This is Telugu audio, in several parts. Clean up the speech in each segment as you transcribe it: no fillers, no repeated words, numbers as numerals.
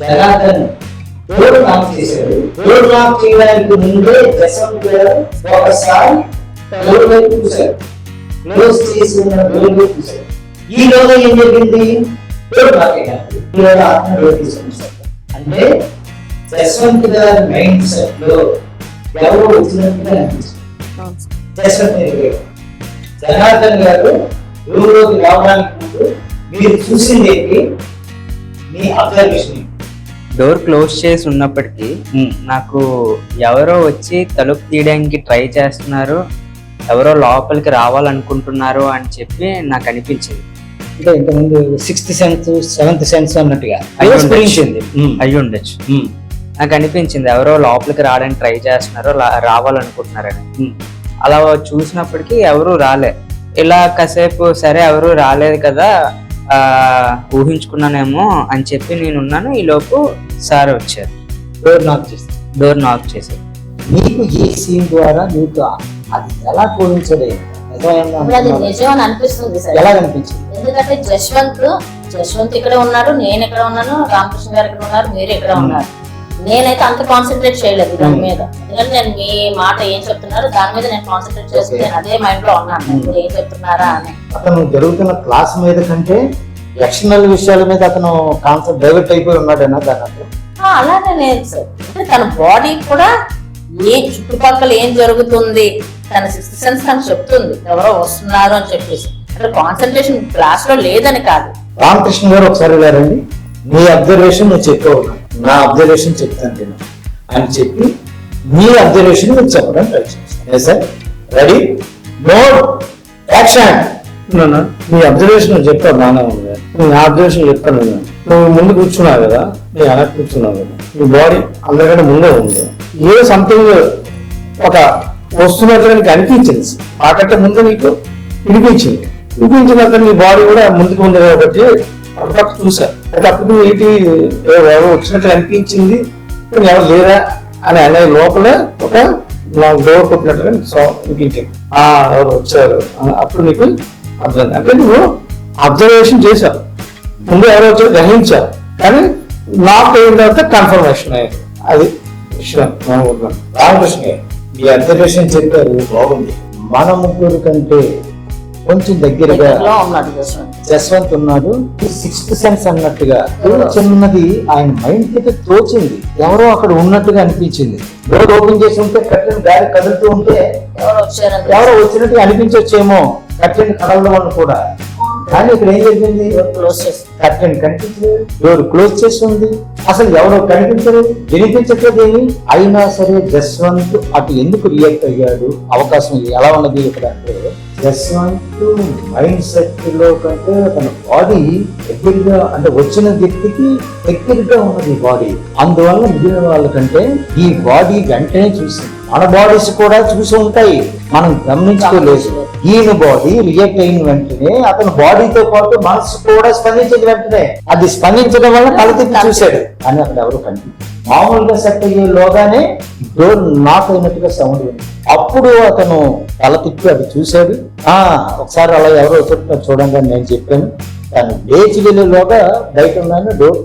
జనార్దన్ డోర్ నాక్ చేశాడు. డోర్ నాక్ చేయడానికి ముందే జసవంత్ గారు ఒకసారి డోర్ వైపు చూశారు. క్లోజ్ చేసి ఉన్న డోర్ వైపు చూశారు. ఈ రోజు ఏం జరిగింది? డోర్ నాక్ అయ్యారు. డోర్ తీసుకుంటారు. అంటే జసవంత్ గారి మైండ్ సెట్ లో ఎవరో వచ్చినట్టుగా అనిపిస్తుంది. జసవంత్ జనార్దన్ గారు డోర్లోకి రావడానికి ముందు మీరు చూసింది మీ అబ్జర్వేషన్. డోర్ క్లోజ్ చేసి ఉన్నప్పటికీ నాకు ఎవరో వచ్చి తలుపు తీయడానికి ట్రై చేస్తున్నారు, ఎవరో లోపలికి రావాలనుకుంటున్నారు అని చెప్పి నాకు అనిపించింది. అంటే ఇంతకుముందు 6th సెన్స్ 7th సెన్స్ అన్నట్టుగా అయ్యి ఉండొచ్చు. నాకు అనిపించింది ఎవరో లోపలికి రావడానికి ట్రై చేస్తున్నారు, రావాలనుకుంటున్నారని. అలా చూసినప్పటికీ ఎవరు రాలే. ఇలా కాసేపు సరే ఎవరు రాలేదు కదా ఊహించుకున్నానేమో అని చెప్పి నేనున్నాను. ఈ లోపు సార్ వచ్చారు. డోర్ నాక్ చేశారు. మీకు ఈ సీన్ ద్వారా మీకు అది ఎలా కోవించదు? నిజం అని అనిపిస్తుంది సార్. ఎలా అనిపించింది? ఎందుకంటే జశ్వంత్ ఇక్కడ ఉన్నాడు, నేను ఇక్కడ ఉన్నాను, రామకృష్ణ గారు ఇక్కడ ఉన్నారు, మీరు ఇక్కడ ఉన్నారు. నేనైతే అంత కాన్సన్ట్రేట్ చేయలేదు దాని మీద. ఎందుకంటే నేను మీ మాట ఏం చెప్తున్నారు దాని మీద నేను కాన్సన్ట్రేట్ చేసి నేను అదే మైండ్ లో ఉన్నాను, మీరు ఏం చెప్తున్నారా అని. అతను జరుగుతున్న క్లాస్ మీద కంటే ఎక్స్టర్నల్ విషయాల మీద అతను కాన్సెప్ట్ డైవర్ట్ అయిపోయి ఉన్నాడన్నా దాని అలానే లేదు సార్. అంటే తన బాడీ కూడా ఏ చుట్టుపక్కల ఏం జరుగుతుంది తన 6th సెన్స్ తనకు చెప్తుంది ఎవరో వస్తున్నారు అని చెప్పేసి. అంటే కాన్సన్ట్రేషన్ క్లాస్ లో లేదని కాదు. రామకృష్ణ గారు ఒకసారి గారండి, మీ అబ్జర్వేషన్ నువ్వు చెప్పావు, నా అబ్జర్వేషన్ చెప్తాను నేను అని చెప్పి మీ అబ్జర్వేషన్ నువ్వు చెప్పడం ట్రై చేస్తాను. Sir ready, mode, action. నీ అబ్జర్వేషన్ నువ్వు చెప్తావు, నాన్న నా అబ్జర్వేషన్ చెప్తాను. నేను నువ్వు ముందు కూర్చున్నావు కదా, నేను వెనక్కి కూర్చున్నావు కదా, నీ బాడీ అందరికంటే ముందే ఉంది. ఏ సంథింగ్ ఒక వస్తున్నట్లుగా నీకు అనిపించింది, ఆకంటే ముందు నీకు వినిపించినట్టు నీ బాడీ కూడా ముందుకు ఉంది కాబట్టి అప్పటికప్పుడు చూసా. అయితే అప్పుడు ఏంటి ఎవరు వచ్చినట్లు అనిపించింది, ఎవరు లేరా అని అనే లోపల ఒక డోర్ కొట్టినట్టుగా అనిపించింది. ఎవరు వచ్చారు అప్పుడు నీకు అర్థం. అంటే నువ్వు అబ్జర్వేషన్ చేశావు, ముందు ఎవరు వచ్చారు గ్రహించావు, కానీ నాకు అయిన తర్వాత కన్ఫర్మేషన్ అయ్యింది. అది విషయం. రామకృష్ణ మీ అబ్జర్వేషన్ చెప్పారు, బాగుంది. మన ముగ్గురు కంటే కొంచెం దగ్గరగా జస్వంత్ ఉన్నాడు. 6th సెన్స్ అన్నట్టుగా చిన్నది ఆయన మైండ్ కి తోచింది, ఎవరో అక్కడ ఉన్నట్టుగా అనిపించింది. డోర్ ఓపెన్ చేసి ఉంటే కట్టెన్ గాలి కదులుతూ ఉంటే ఎవరో వచ్చినట్టుగా అనిపించొచ్చేమో కట్టెన్ కదలడం వల్ల కూడా. కానీ ఇక్కడ ఏం జరిగింది? కట్టెన్ కనిపించలేదు, డోర్ క్లోజ్ చేసి ఉంది, అసలు ఎవరో కనిపించరు, వినిపించట్లేదేమి. అయినా సరే జస్వంత్ అటు ఎందుకు రియాక్ట్ అయ్యాడు? అవకాశం ఎలా ఉన్నది ఇక్కడ అంటే జస్వంత్ మైండ్ సెట్ లో కంటే తన బాడీ దగ్గరగా, అంటే వచ్చిన వ్యక్తికి దగ్గరగా ఉన్నది బాడీ. అందువల్ల మిగిలిన వాళ్ళకంటే ఈ బాడీ వెంటనే చూసింది. మన బాడీస్ కూడా చూసి ఉంటాయి, మనం గమనించుకోలేదు. ఈయన బాడీ రియాక్ట్ అయిన వెంటనే అతని బాడీతో పాటు మనసు కూడా స్పందించిన వెంటనే అది స్పందించడం వల్ల కళ్ళతిప్పి చూశాడు. కానీ అక్కడ ఎవరు కనిపించారు. మామూలుగా సెట్ అయ్యేలోగానే డోర్ నాక్ అయినట్టుగా సౌండ్ ఉంది. అప్పుడు అతను తల తిప్పి అది చూశాడు. ఒకసారి అలా ఎవరో వచ్చి చూడండి అని నేను చెప్పాను. తను లేచి వెళ్ళేలోగా బయట ఉన్నాను, డోర్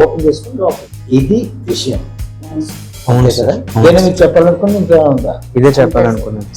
ఓపెన్ చేసుకుని లోపల. ఇది విషయం. అవును కదా, నేను మీకు చెప్పాలనుకుని ఇంకా ఉందా? ఇదే చెప్పాలనుకున్నాను.